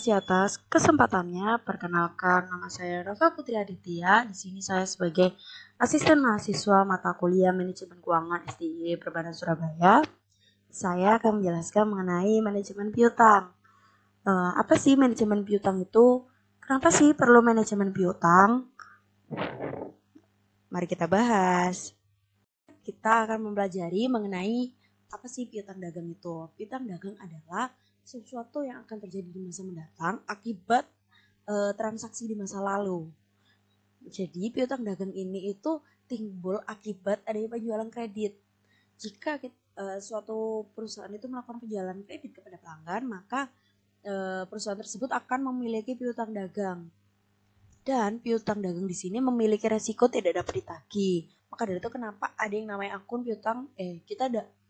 kasih atas kesempatannya. Perkenalkan, nama saya Rafa Putri Aditya. Di sini saya sebagai asisten mahasiswa mata kuliah Manajemen Keuangan STI Perbanas Surabaya. Saya akan menjelaskan mengenai manajemen piutang. Apa sih manajemen piutang itu? Kenapa sih perlu manajemen piutang? Mari kita bahas. Kita akan mempelajari mengenai apa sih piutang dagang itu. Piutang dagang adalah sesuatu yang akan terjadi di masa mendatang akibat transaksi di masa lalu. Jadi piutang dagang ini itu timbul akibat adanya penjualan kredit. Jika suatu perusahaan itu melakukan penjualan kredit kepada pelanggan, maka perusahaan tersebut akan memiliki piutang dagang. Dan piutang dagang di sini memiliki resiko tidak dapat ditagih. Maka dari itu kenapa ada yang namanya akun piutang,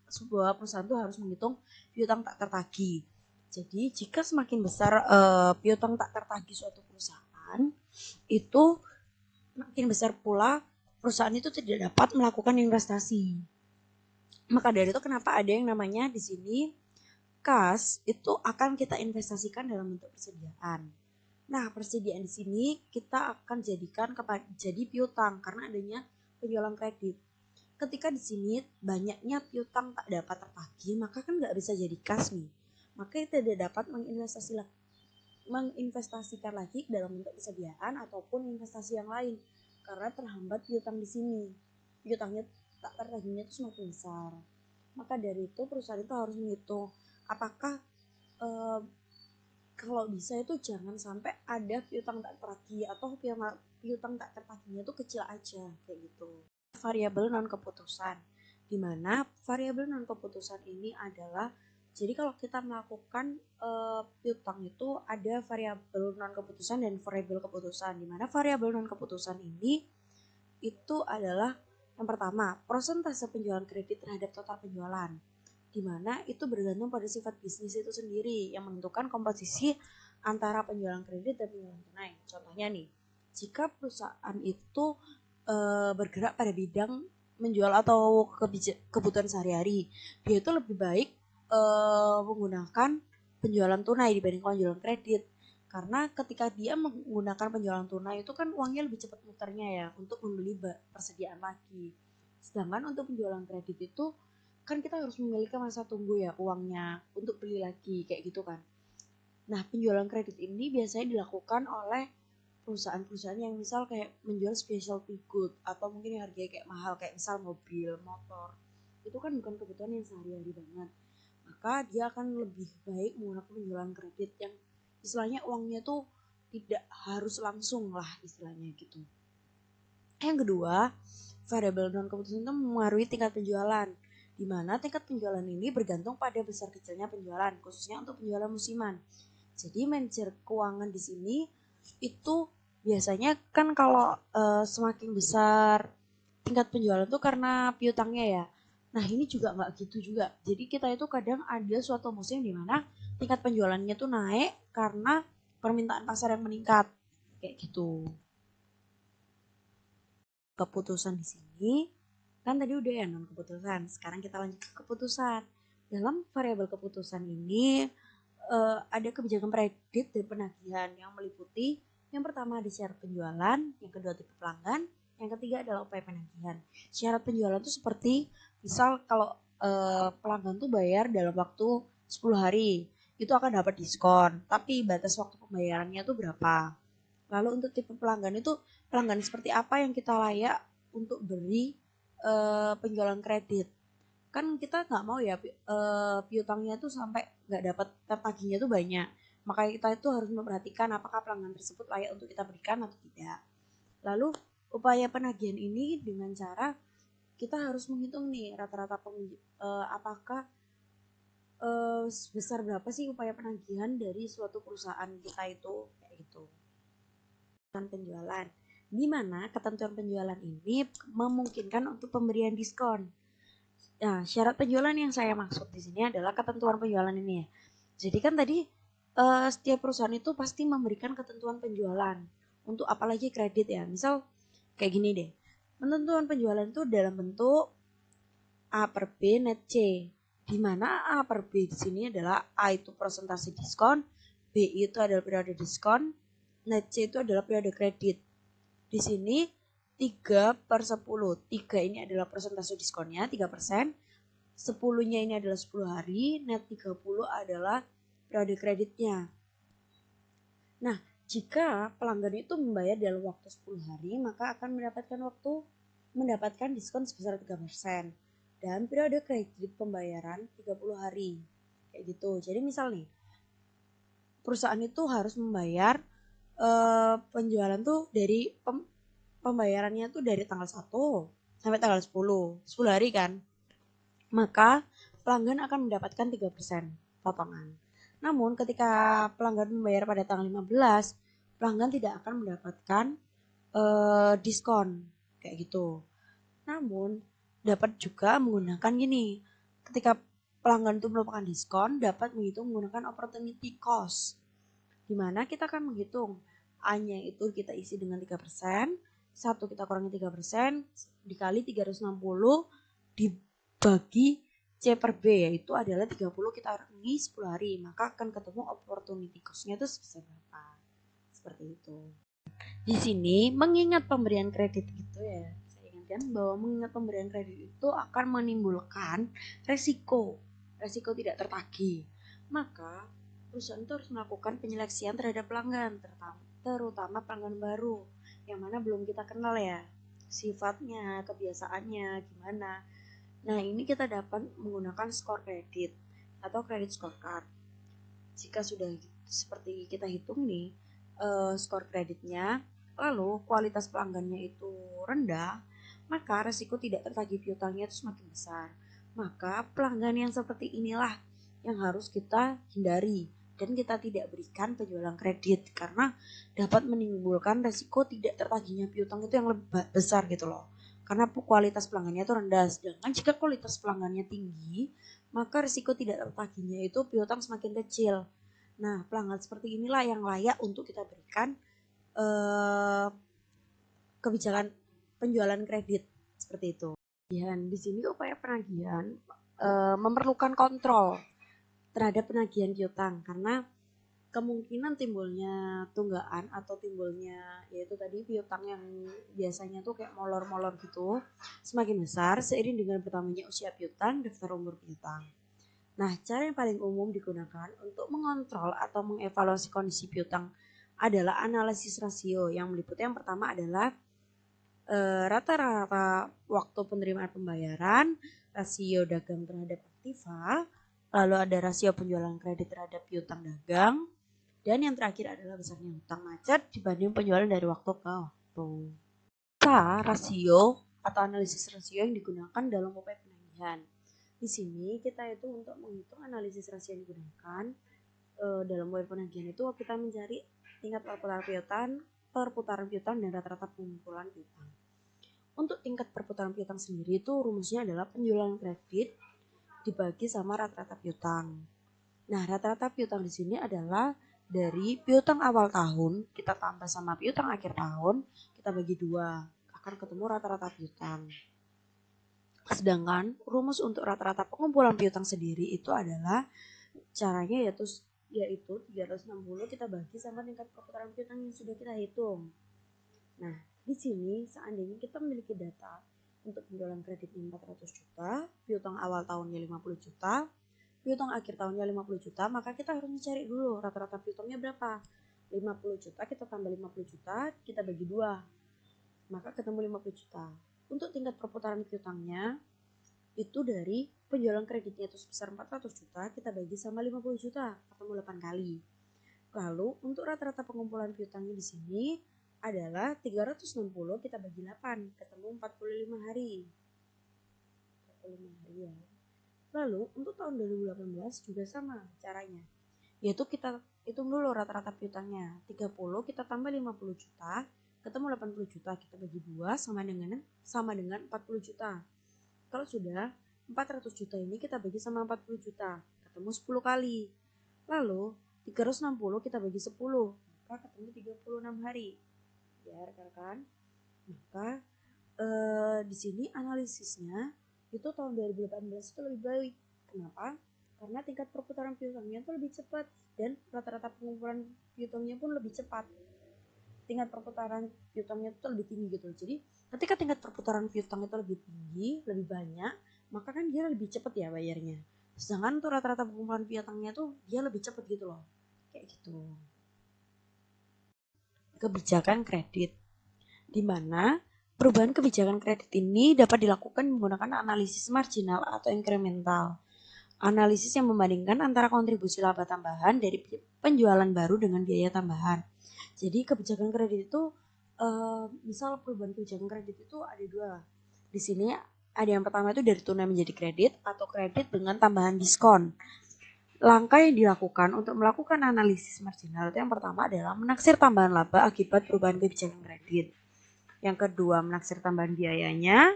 sebuah perusahaan itu harus menghitung piutang tak tertagih. Jadi jika semakin besar piutang tak tertagih suatu perusahaan, itu makin besar pula perusahaan itu tidak dapat melakukan investasi. Maka dari itu kenapa ada yang namanya di sini kas itu akan kita investasikan dalam bentuk persediaan. Nah, persediaan di sini kita akan jadikan jadi piutang karena adanya penjualan kredit. Ketika di sini banyaknya piutang tak dapat tertagih, maka kan nggak bisa jadi kas nih. Maka kita tidak dapat menginvestasikan lagi dalam bentuk persediaan ataupun investasi yang lain karena terhambat piutang di sini. Piutangnya tak tertagihnya itu semakin besar. Maka dari itu perusahaan itu harus menghitung apakah kalau bisa itu jangan sampai ada piutang tak tertagih atau piutang tak tertagihnya itu kecil aja kayak gitu. Variabel non keputusan, di mana variabel non keputusan ini adalah jadi kalau kita melakukan piutang itu ada variabel non keputusan dan variabel keputusan, di mana variabel non keputusan ini itu adalah yang pertama persentase penjualan kredit terhadap total penjualan, di mana itu bergantung pada sifat bisnis itu sendiri yang menentukan komposisi antara penjualan kredit dan penjualan tunai. Contohnya nih, jika perusahaan itu bergerak pada bidang menjual atau kebutuhan sehari-hari, dia itu lebih baik menggunakan penjualan tunai dibanding penjualan kredit. Karena ketika dia menggunakan penjualan tunai itu kan uangnya lebih cepat muternya ya untuk membeli persediaan lagi. Sedangkan untuk penjualan kredit itu kan kita harus memiliki masa tunggu ya uangnya untuk beli lagi kayak gitu kan. Nah, penjualan kredit ini biasanya dilakukan oleh perusahaan-perusahaan yang misal kayak menjual specialty good atau mungkin yang harganya kayak mahal kayak misal mobil, motor. Itu kan bukan kebutuhan yang sehari-hari banget. Maka dia akan lebih baik menggunakan penjualan kredit yang istilahnya uangnya tuh tidak harus langsung lah istilahnya gitu. Yang kedua, variabel non keputusan itu mempengaruhi tingkat penjualan, di mana tingkat penjualan ini bergantung pada besar kecilnya penjualan, khususnya untuk penjualan musiman. Jadi manajer keuangan di sini itu biasanya kan kalau semakin besar tingkat penjualan tuh karena piutangnya ya. Nah ini juga nggak gitu juga. Jadi kita itu kadang ada suatu musim di mana tingkat penjualannya tuh naik karena permintaan pasar yang meningkat kayak gitu. Keputusan di sini kan tadi udah ya non keputusan. Sekarang kita lanjut ke keputusan. Dalam variabel keputusan ini ada kebijakan kredit dan penagihan yang meliputi yang pertama ada syarat penjualan, yang kedua tipe pelanggan, yang ketiga adalah upaya penagihan. Syarat penjualan itu seperti misal kalau pelanggan tuh bayar dalam waktu 10 hari itu akan dapat diskon, tapi batas waktu pembayarannya tuh berapa. Lalu untuk tipe pelanggan itu pelanggan seperti apa yang kita layak untuk beri penjualan kredit. Kan kita nggak mau ya piutangnya tuh sampai nggak dapat tertagihnya tuh banyak. Maka kita itu harus memperhatikan apakah pelanggan tersebut layak untuk kita berikan atau tidak. Lalu upaya penagihan ini dengan cara kita harus menghitung nih rata-rata apakah sebesar berapa sih upaya penagihan dari suatu perusahaan kita itu kayak gitu. Penjualan, di mana ketentuan penjualan ini memungkinkan untuk pemberian diskon. Nah, syarat penjualan yang saya maksud di sini adalah ketentuan penjualan ini ya. Jadi kan tadi setiap perusahaan itu pasti memberikan ketentuan penjualan untuk apalagi kredit ya. Misal kayak gini deh. Ketentuan penjualan itu dalam bentuk A per B net C. Di mana A per B di sini adalah A itu persentase diskon, BI itu adalah periode diskon, net C itu adalah periode kredit. Di sini 3/10. 3 ini adalah persentase diskonnya, 3%. 10-nya ini adalah 10 hari, net 30 adalah periode kreditnya. Nah, jika pelanggan itu membayar dalam waktu 10 hari, maka akan mendapatkan diskon sebesar 3%. Dan periode kredit pembayaran 30 hari. Kayak gitu. Jadi misal nih, perusahaan itu harus membayar penjualan tuh dari pembayarannya tuh dari tanggal 1 sampai tanggal 10 hari kan. Maka pelanggan akan mendapatkan 3% potongan. Namun ketika pelanggan membayar pada tanggal 15, pelanggan tidak akan mendapatkan diskon kayak gitu. Namun dapat juga menggunakan gini, ketika pelanggan itu merupakan diskon, dapat menghitung menggunakan opportunity cost, dimana kita akan menghitung A-nya itu kita isi dengan 3%, 1 kita kurangi 3%, dikali 360 dibagi C per B, yaitu adalah 30 kita kurangi 10 hari, maka akan ketemu opportunity cost-nya itu sebesar berapa. Seperti itu. Di sini mengingat pemberian kredit itu ya, saya ingatkan bahwa mengingat pemberian kredit itu akan menimbulkan resiko tidak tertagih. Maka perusahaan itu harus melakukan penyeleksian terhadap pelanggan, terutama pelanggan baru yang mana belum kita kenal ya, sifatnya, kebiasaannya gimana. Nah, ini kita dapat menggunakan skor kredit atau credit scorecard. Jika sudah seperti kita hitung nih, skor kreditnya, lalu kualitas pelanggannya itu rendah, maka resiko tidak tertagih piutangnya itu semakin besar. Maka pelanggan yang seperti inilah yang harus kita hindari dan kita tidak berikan penjualan kredit karena dapat menimbulkan resiko tidak tertagihnya piutang itu yang lebih besar gitu loh. Karena kualitas pelanggannya itu rendah. Sedangkan jika kualitas pelanggannya tinggi, maka risiko tidak tertagihnya itu piutang semakin kecil. Nah, pelanggan seperti inilah yang layak untuk kita berikan kebijakan penjualan kredit seperti itu. Dan di sini upaya penagihan memerlukan kontrol terhadap penagihan piutang karena kemungkinan timbulnya tunggaan atau timbulnya yaitu tadi piutang yang biasanya tuh kayak molor-molor gitu semakin besar seiring dengan bertambahnya usia piutang, daftar umur piutang. Nah, cara yang paling umum digunakan untuk mengontrol atau mengevaluasi kondisi piutang adalah analisis rasio yang meliputi yang pertama adalah rata-rata waktu penerimaan pembayaran, rasio dagang terhadap aktiva, lalu ada rasio penjualan kredit terhadap piutang dagang, dan yang terakhir adalah besarnya hutang macet dibanding penjualan dari waktu ke waktu. Apa rasio atau analisis rasio yang digunakan dalam upaya penagihan? Di sini kita itu untuk menghitung analisis rasio yang digunakan dalam upaya penagihan itu kita mencari tingkat perputaran piutang dan rata-rata pengumpulan piutang. Untuk tingkat perputaran piutang sendiri itu rumusnya adalah penjualan kredit dibagi sama rata-rata piutang. Nah, rata-rata piutang di sini adalah dari piutang awal tahun kita tambah sama piutang akhir tahun, kita bagi 2, akan ketemu rata-rata piutang. Sedangkan rumus untuk rata-rata pengumpulan piutang sendiri itu adalah caranya yaitu 360 kita bagi sama tingkat perputaran piutang yang sudah kita hitung. Nah, di sini seandainya kita memiliki data untuk penjualan kreditnya 400 juta, piutang awal tahunnya 50 juta, piutang akhir tahunnya 50 juta, maka kita harus mencari dulu rata-rata piutangnya berapa. 50 juta kita tambah 50 juta, kita bagi 2, maka ketemu 50 juta. Untuk tingkat perputaran piutangnya, itu dari penjualan kreditnya itu sebesar 400 juta, kita bagi sama 50 juta, ketemu 8 kali. Lalu untuk rata-rata pengumpulan piutangnya di sini adalah 360 kita bagi 8, ketemu 45 hari. 45 hari ya. Lalu untuk tahun 2018 juga sama caranya, yaitu kita hitung dulu rata-rata piutangnya, 30 kita tambah 50 juta, ketemu 80 juta, kita bagi 2 sama dengan 40 juta. Kalau sudah 400 juta ini kita bagi sama 40 juta, ketemu 10 kali. Lalu 360 kita bagi 10, maka ketemu 36 hari. Ya, rekan-rekan. Maka di sini analisisnya itu tahun 2018 itu lebih baik. Kenapa? karena tingkat perputaran piutangnya itu lebih cepat dan rata-rata pengumpulan piutangnya pun lebih cepat. Tingkat perputaran piutangnya itu lebih tinggi gitu. Jadi ketika tingkat perputaran piutang itu lebih tinggi, lebih banyak, maka kan dia lebih cepat ya bayarnya. Sedangkan tuh rata-rata pengumpulan piutangnya tuh dia lebih cepat gitu loh. Kayak gitu. Kebijakan kredit, di mana perubahan kebijakan kredit ini dapat dilakukan menggunakan analisis marginal atau incremental. Analisis yang membandingkan antara kontribusi laba tambahan dari penjualan baru dengan biaya tambahan. Jadi kebijakan kredit itu, misal perubahan kebijakan kredit itu ada dua. Di sini ada yang pertama itu dari tunai menjadi kredit atau kredit dengan tambahan diskon. Langkah yang dilakukan untuk melakukan analisis marginal itu yang pertama adalah menaksir tambahan laba akibat perubahan kebijakan kredit. Yang kedua menaksir tambahan biayanya.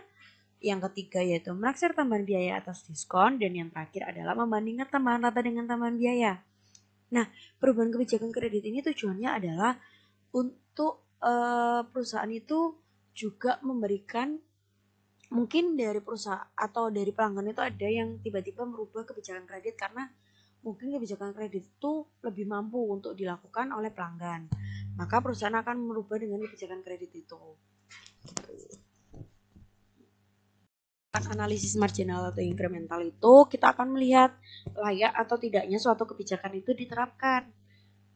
Yang ketiga yaitu menaksir tambahan biaya atas diskon. Dan yang terakhir adalah membandingkan tambahan laba dengan tambahan biaya. Nah, perubahan kebijakan kredit ini tujuannya adalah untuk perusahaan itu juga memberikan, mungkin dari perusahaan atau dari pelanggan itu ada yang tiba-tiba merubah kebijakan kredit karena mungkin kebijakan kredit itu lebih mampu untuk dilakukan oleh pelanggan. Maka perusahaan akan merubah dengan kebijakan kredit itu. Analisis marginal atau incremental itu kita akan melihat layak atau tidaknya suatu kebijakan itu diterapkan.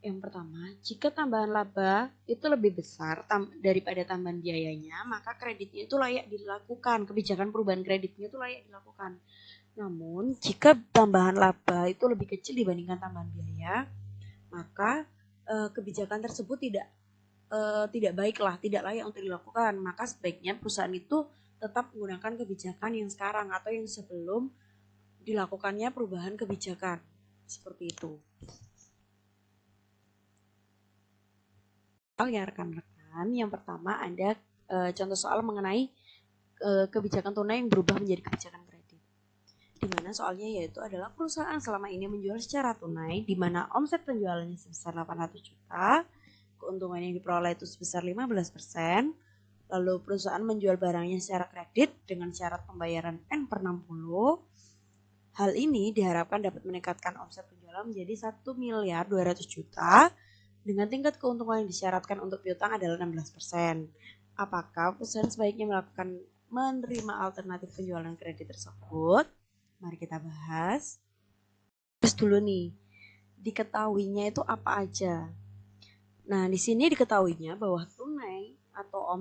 Yang pertama, jika tambahan laba itu lebih besar daripada tambahan biayanya, maka kreditnya itu layak dilakukan. Kebijakan perubahan kreditnya itu layak dilakukan. Namun, jika tambahan laba itu lebih kecil dibandingkan tambahan biaya, maka kebijakan tersebut tidak baiklah, tidak layak untuk dilakukan. Maka sebaiknya perusahaan itu tetap menggunakan kebijakan yang sekarang atau yang sebelum dilakukannya perubahan kebijakan. Seperti itu. Ya rekan-rekan, yang pertama ada contoh soal mengenai kebijakan tunai yang berubah menjadi kebijakan kredit. Di mana soalnya yaitu adalah perusahaan selama ini menjual secara tunai di mana omset penjualannya sebesar 800 juta, keuntungan yang diperoleh itu sebesar 15%, lalu perusahaan menjual barangnya secara kredit dengan syarat pembayaran N/60. Hal ini diharapkan dapat meningkatkan omset penjualan menjadi 1.200.000.000 juta dengan tingkat keuntungan yang disyaratkan untuk piutang adalah 16%. Apakah perusahaan sebaiknya menerima alternatif penjualan kredit tersebut? Mari kita bahas. Terus dulu nih, diketahuinya itu apa aja? Nah, di sini diketahuinya bahwa tunai atau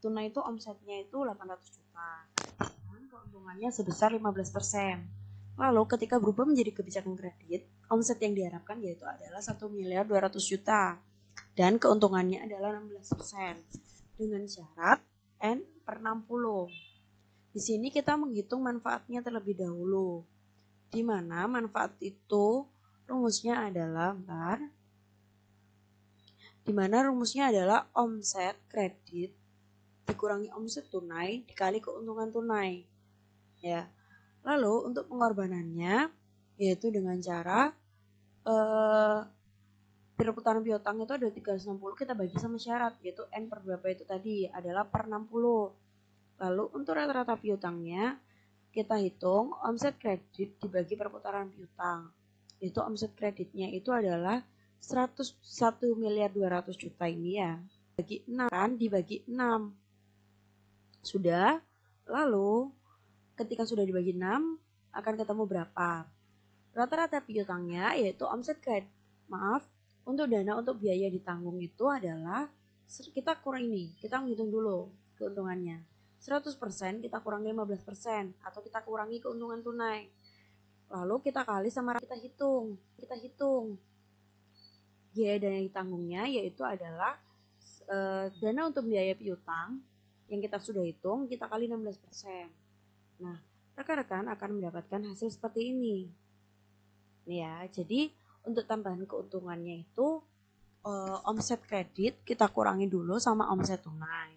tunai itu omsetnya itu 800 juta. Dan keuntungannya sebesar 15%. Lalu ketika berubah menjadi kebijakan kredit, omset yang diharapkan yaitu adalah 1.200.000.000 juta dan keuntungannya adalah 16% dengan syarat N/60. Di sini kita menghitung manfaatnya terlebih dahulu. Di mana manfaat itu rumusnya adalah omset kredit dikurangi omset tunai dikali keuntungan tunai. Ya. Lalu untuk pengorbanannya yaitu dengan cara perputaran piutang itu ada 360 kita bagi sama syarat yaitu N per berapa itu tadi adalah per 60. Lalu untuk rata-rata piutangnya kita hitung omset kredit dibagi perputaran piutang. Itu omset kreditnya itu adalah 101.200.000.000 juta ini ya. Bagi 6 kan dibagi 6. Sudah. Lalu ketika sudah dibagi 6 akan ketemu berapa? Rata-rata piutangnya yaitu omset kredit. Untuk dana untuk biaya ditanggung itu adalah kita kurang ini. Kita menghitung dulu keuntungannya. 100% kita kurangi 15% atau kita kurangi keuntungan tunai. Lalu kita kali sama kita hitung. Biaya dana ditanggungnya yaitu adalah dana untuk biaya piutang yang kita sudah hitung kita kali 16%. Nah, rekan-rekan akan mendapatkan hasil seperti ini. Nih ya, jadi untuk tambahan keuntungannya itu omset kredit kita kurangi dulu sama omset tunai.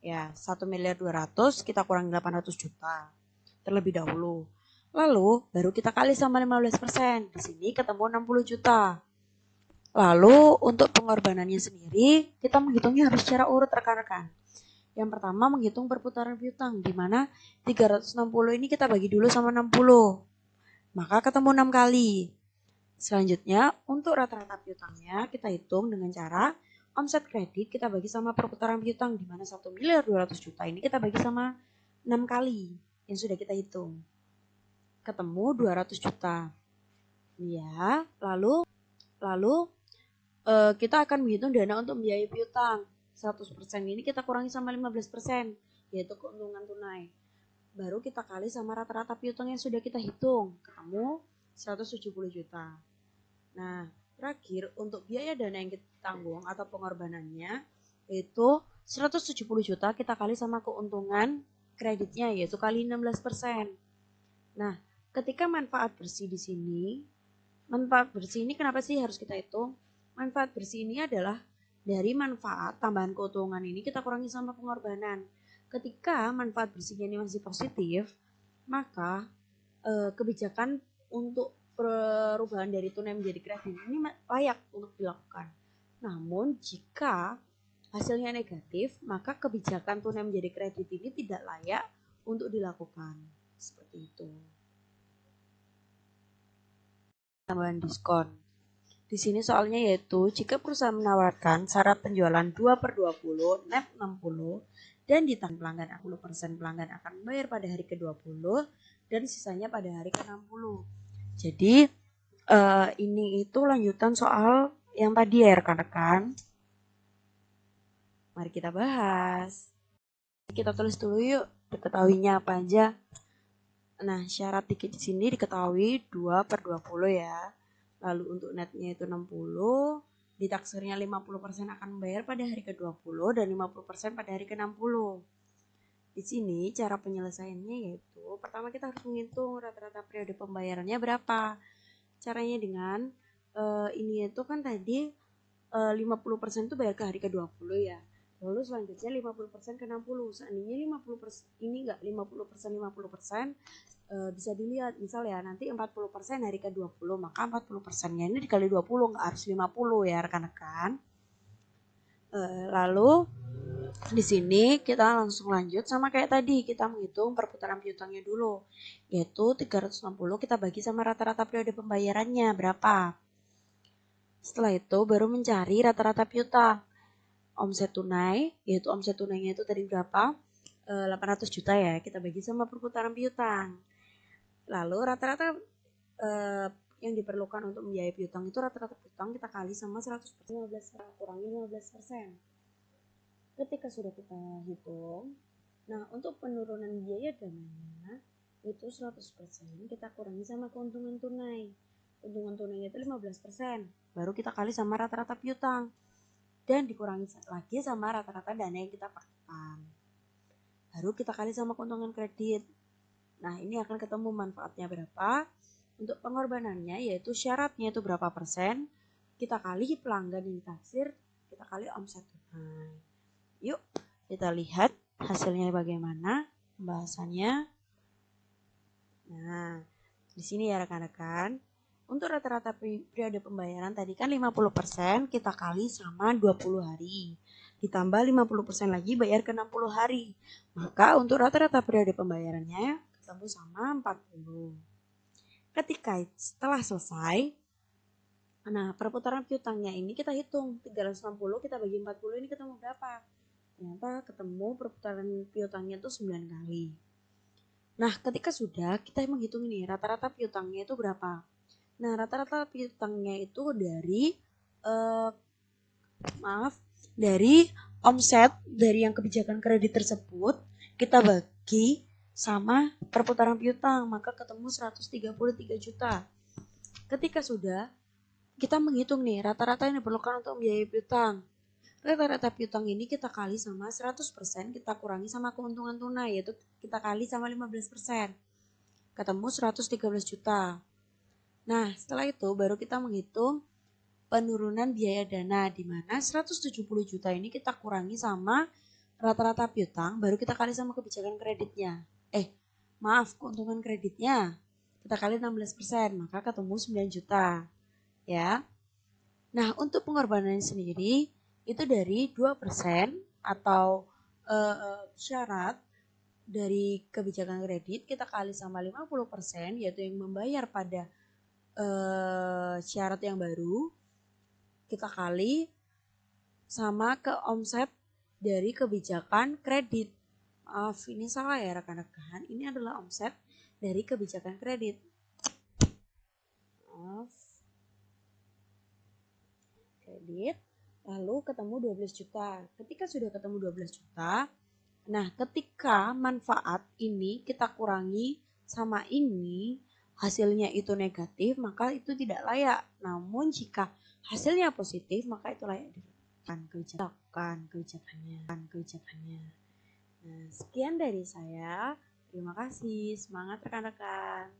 Ya, 1.200.000.000 kita kurangi 800 juta terlebih dahulu. Lalu baru kita kali sama 15%. Di sini ketemu 60 juta. Lalu untuk pengorbanannya sendiri kita menghitungnya harus secara urut rekan-rekan. Yang pertama menghitung perputaran piutang di mana 360 ini kita bagi dulu sama 60. maka ketemu 6 kali. Selanjutnya, untuk rata-rata piutangnya kita hitung dengan cara omset kredit kita bagi sama perputaran piutang, di mana 1.200.000.000 ini kita bagi sama 6 kali yang sudah kita hitung. Ketemu 200 juta. Ya, lalu kita akan menghitung dana untuk membiayai piutang. 100% ini kita kurangi sama 15%, yaitu keuntungan tunai. Baru kita kali sama rata-rata piutang yang sudah kita hitung, ketemu 170 juta. Nah, terakhir untuk biaya dana yang kita tanggung atau pengorbanannya yaitu 170 juta kita kali sama keuntungan kreditnya, yaitu kali 16%. Nah, ketika manfaat bersih di sini, manfaat bersih ini kenapa sih harus kita hitung? Manfaat bersih ini adalah dari manfaat tambahan keuntungan ini kita kurangi sama pengorbanan. Ketika manfaat bersihnya ini masih positif, maka kebijakan untuk perubahan dari tunai menjadi kredit ini layak untuk dilakukan. Namun jika hasilnya negatif, maka kebijakan tunai menjadi kredit ini tidak layak untuk dilakukan. Seperti itu. Tambahan diskon. Di sini soalnya yaitu jika perusahaan menawarkan syarat penjualan 2/20, net 60, dan ditambah pelanggan 60%, pelanggan akan membayar pada hari ke-20 dan sisanya pada hari ke-60. Jadi ini itu lanjutan soal yang tadi ya rekan-rekan. Mari kita bahas. Kita tulis dulu yuk, diketahuinya apa aja. Nah, syarat di sini diketahui 2/20 ya. Lalu untuk netnya itu 60, ditaksirnya 50% akan membayar pada hari ke-20 dan 50% pada hari ke-60. Di sini cara penyelesaiannya yaitu pertama kita harus menghitung rata-rata periode pembayarannya berapa. Caranya dengan ini itu kan tadi 50% itu bayar ke hari ke-20 ya. Lalu selanjutnya 50% ke 60. Seandainya 50% ini enggak 50% bisa dilihat misal ya nanti 40% hari ke-20, maka 40%-nya ini dikali 20, enggak harus 50 ya rekan-rekan. Lalu di sini kita langsung lanjut sama kayak tadi, kita menghitung perputaran piutangnya dulu, yaitu 360 kita bagi sama rata-rata periode pembayarannya berapa. Setelah itu baru mencari rata-rata piutang. Omset tunai, yaitu omset tunainya itu tadi berapa? 800 juta ya, kita bagi sama perputaran piutang. Lalu rata-rata yang diperlukan untuk membiayai piutang itu rata-rata piutang kita kali sama 100%, 15%, kurangi 15%. Ketika sudah kita hitung, nah untuk penurunan biaya dananya itu 100% kita kurangi sama keuntungan tunai. Keuntungan tunainya itu 15%, baru kita kali sama rata-rata piutang dan dikurangi lagi sama rata-rata dana yang kita pakaikan. Baru kita kali sama keuntungan kredit. Nah, ini akan ketemu manfaatnya berapa. Untuk pengorbanannya yaitu syaratnya itu berapa persen, kita kali pelanggan yang ditaksir, kita kali omset tunai. Yuk, kita lihat hasilnya bagaimana pembahasannya. Nah, di sini ya rekan-rekan. Untuk rata-rata periode pembayaran tadi kan 50% kita kali sama 20 hari. Ditambah 50% lagi bayar ke 60 hari. Maka untuk rata-rata periode pembayarannya ketemu sama 40. Ketika setelah selesai, nah perputaran piutangnya ini kita hitung 360 kita bagi 40 ini ketemu berapa? Ternyata ketemu perputaran piutangnya itu 9 kali. Nah ketika sudah kita menghitung ini rata-rata piutangnya itu berapa? Nah rata-rata piutangnya itu dari dari omset dari yang kebijakan kredit tersebut kita bagi sama perputaran piutang, maka ketemu 133 juta. Ketika sudah kita menghitung nih rata-rata yang diperlukan untuk membiayai piutang. Rata-rata piutang ini kita kali sama 100%, kita kurangi sama keuntungan tunai, yaitu kita kali sama 15%. Ketemu 113 juta. Nah, setelah itu baru kita menghitung penurunan biaya dana, di mana 170 juta ini kita kurangi sama rata-rata piutang, baru kita kali sama kebijakan kreditnya. Keuntungan kreditnya kita kali 16%, maka ketemu 9 juta. Ya. Nah, untuk pengorbanan sendiri itu dari 2% atau syarat dari kebijakan kredit kita kali sama 50%, yaitu yang membayar pada syarat yang baru, kita kali sama ke omset dari kebijakan kredit. Maaf, ini salah ya rekan-rekan. Ini adalah omset dari kebijakan kredit. Maaf. Kredit, lalu ketemu 12 juta. Ketika sudah ketemu 12 juta, nah ketika manfaat ini kita kurangi sama ini, hasilnya itu negatif, maka itu tidak layak. Namun jika hasilnya positif, maka itu layak diterapkan kebijakannya. Nah, sekian dari saya. Terima kasih. Semangat rekan-rekan.